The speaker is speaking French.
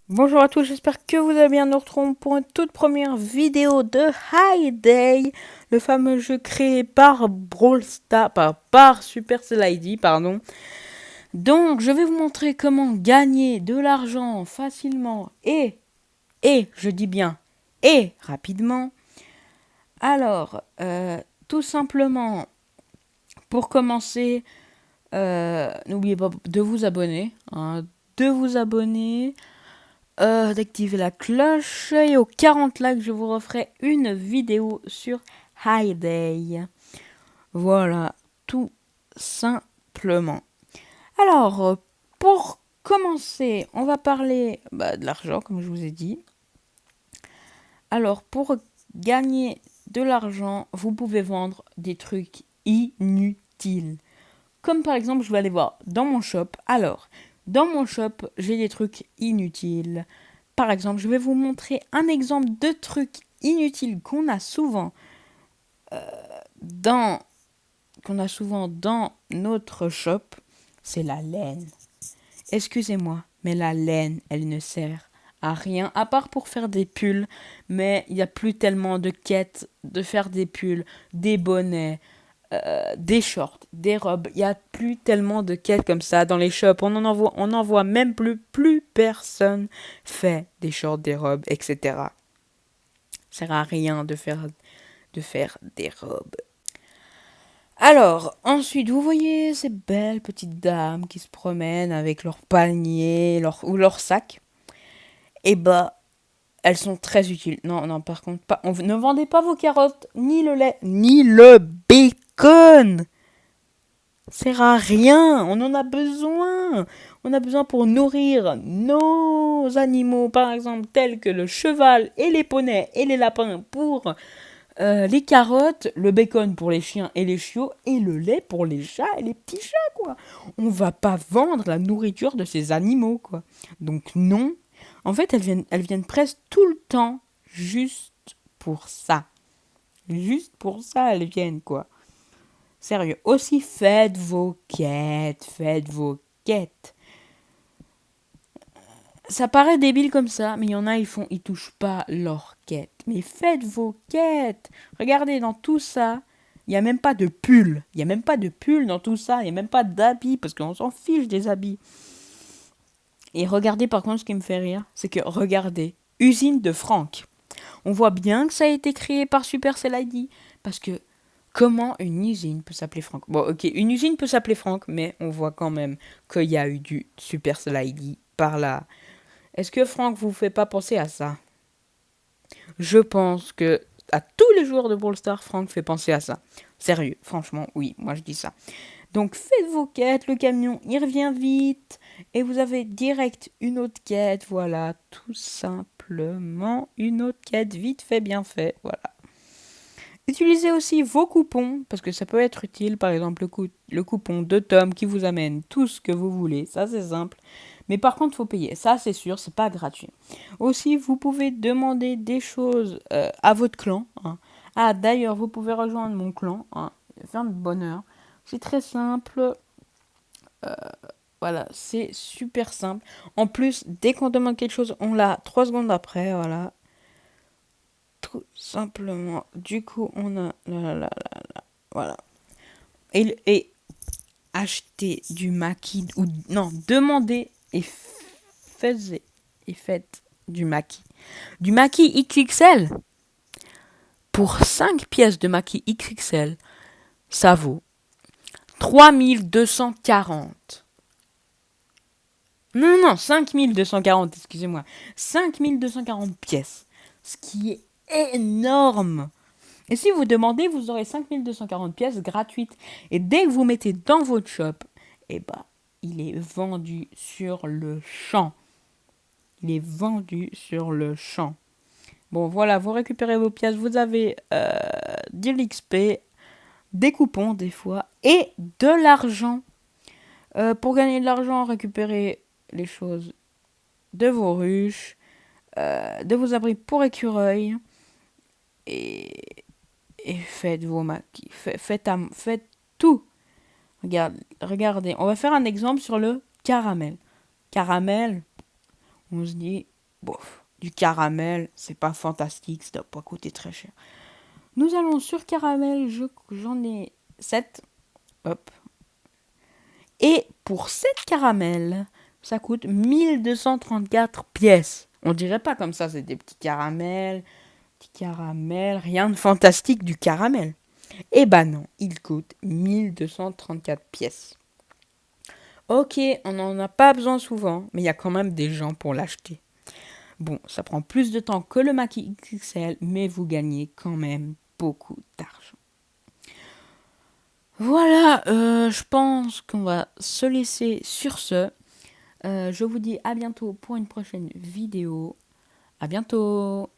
Bonjour à tous, j'espère que vous allez bien. Nous retrouvons pour une toute première vidéo de High Day, le fameux jeu créé par Brawl Stars, par Supercell ID, pardon. Donc, je vais vous montrer comment gagner de l'argent facilement je dis bien, et rapidement. Alors, tout simplement, pour commencer, n'oubliez pas de vous abonner, hein, de vous abonner. D'activer la cloche et aux 40 likes, je vous referai une vidéo sur High Day. Voilà, tout simplement. Alors, pour commencer, on va parler de l'argent, comme je vous ai dit. Alors, pour gagner de l'argent, vous pouvez vendre des trucs inutiles. Comme par exemple, je vais aller voir dans mon shop. Alors, dans mon shop, j'ai des trucs inutiles. Par exemple, je vais vous montrer un exemple de trucs inutiles dans qu'on a souvent dans notre shop. C'est la laine. Excusez-moi, mais la laine, elle ne sert à rien à part pour faire des pulls. Mais il n'y a plus tellement de quêtes de faire des pulls, des bonnets, des shorts, des robes. Il n'y a plus tellement de quêtes comme ça dans les shops. On en voit même plus. Plus personne fait des shorts, des robes, etc. Ça sert à rien de faire des robes. Alors, ensuite, vous voyez ces belles petites dames qui se promènent avec leur panier ou leur sac. Et elles sont très utiles. Non, non, par contre, pas, ne vendez pas vos carottes, ni le lait, ni le bacon. Sert à rien, on en a besoin. On a besoin pour nourrir nos animaux, par exemple, tels que le cheval et les poneys et les lapins pour les carottes, le bacon pour les chiens et les chiots et le lait pour les chats et les petits chats, quoi. On va pas vendre la nourriture de ces animaux, quoi. Donc non. En fait, elles viennent presque tout le temps juste pour ça. Juste pour ça, elles viennent, quoi. Sérieux. Aussi, faites vos quêtes. Faites vos quêtes. Ça paraît débile comme ça, mais il y en a, ils touchent pas leurs quêtes. Mais faites vos quêtes. Regardez, dans tout ça, il n'y a même pas de pull. Il n'y a même pas de pull dans tout ça. Il n'y a même pas d'habits, parce qu'on s'en fiche des habits. Et regardez, par contre, ce qui me fait rire, c'est que, regardez, usine de Franck. On voit bien que ça a été créé par Supercell ID. Parce que, comment une usine peut s'appeler Franck? Bon, ok, une usine peut s'appeler Franck, mais on voit quand même qu'il y a eu du Supercell ID par là. Est-ce que Franck vous fait pas penser à ça? Je pense que à tous les joueurs de Brawl Stars, Franck fait penser à ça. Sérieux, franchement, oui, moi je dis ça. Donc faites vos quêtes, le camion il revient vite et vous avez direct une autre quête, voilà, tout simplement une autre quête, vite fait, bien fait, voilà. Utilisez aussi vos coupons, parce que ça peut être utile, par exemple le coupon de Tom qui vous amène tout ce que vous voulez, ça c'est simple. Mais par contre, il faut payer, ça c'est sûr, c'est pas gratuit. Aussi, vous pouvez demander des choses à votre clan. Hein. Ah, d'ailleurs, vous pouvez rejoindre mon clan, hein, faire de bonheur. C'est très simple, voilà, c'est super simple. En plus, dès qu'on demande quelque chose, on l'a 3 secondes après, voilà. Tout simplement. Du coup, on a... voilà. Et acheter du maquis ou non, demandez et faites du maquis. Du maquis XXL pour 5 pièces de maquis XXL, ça vaut 3240. Non, non, 5240, excusez-moi. 5240 pièces. Ce qui est énorme. Et si vous demandez, vous aurez 5240 pièces gratuites. Et dès que vous mettez dans votre shop, eh ben, il est vendu sur le champ. Il est vendu sur le champ. Bon, voilà, vous récupérez vos pièces. Vous avez de l'XP, des coupons des fois, et de l'argent. Pour gagner de l'argent, récupérez les choses de vos ruches, de vos abris pour écureuils, et, et faites vos maquis. Faites tout. Regardez, on va faire un exemple sur le caramel. Caramel, on se dit, bof. Du caramel, c'est pas fantastique, ça doit pas coûter très cher. Nous allons sur caramel, j'en ai 7. Hop. Et pour 7 caramels, ça coûte 1234 pièces. On dirait pas comme ça, c'est des petits caramels, rien de fantastique du caramel. Eh ben non, il coûte 1234 pièces. Ok, on n'en a pas besoin souvent, mais il y a quand même des gens pour l'acheter. Bon, ça prend plus de temps que le Mac XXL, mais vous gagnez quand même beaucoup d'argent. Voilà, je pense qu'on va se laisser sur ce. Je vous dis à bientôt pour une prochaine vidéo. À bientôt!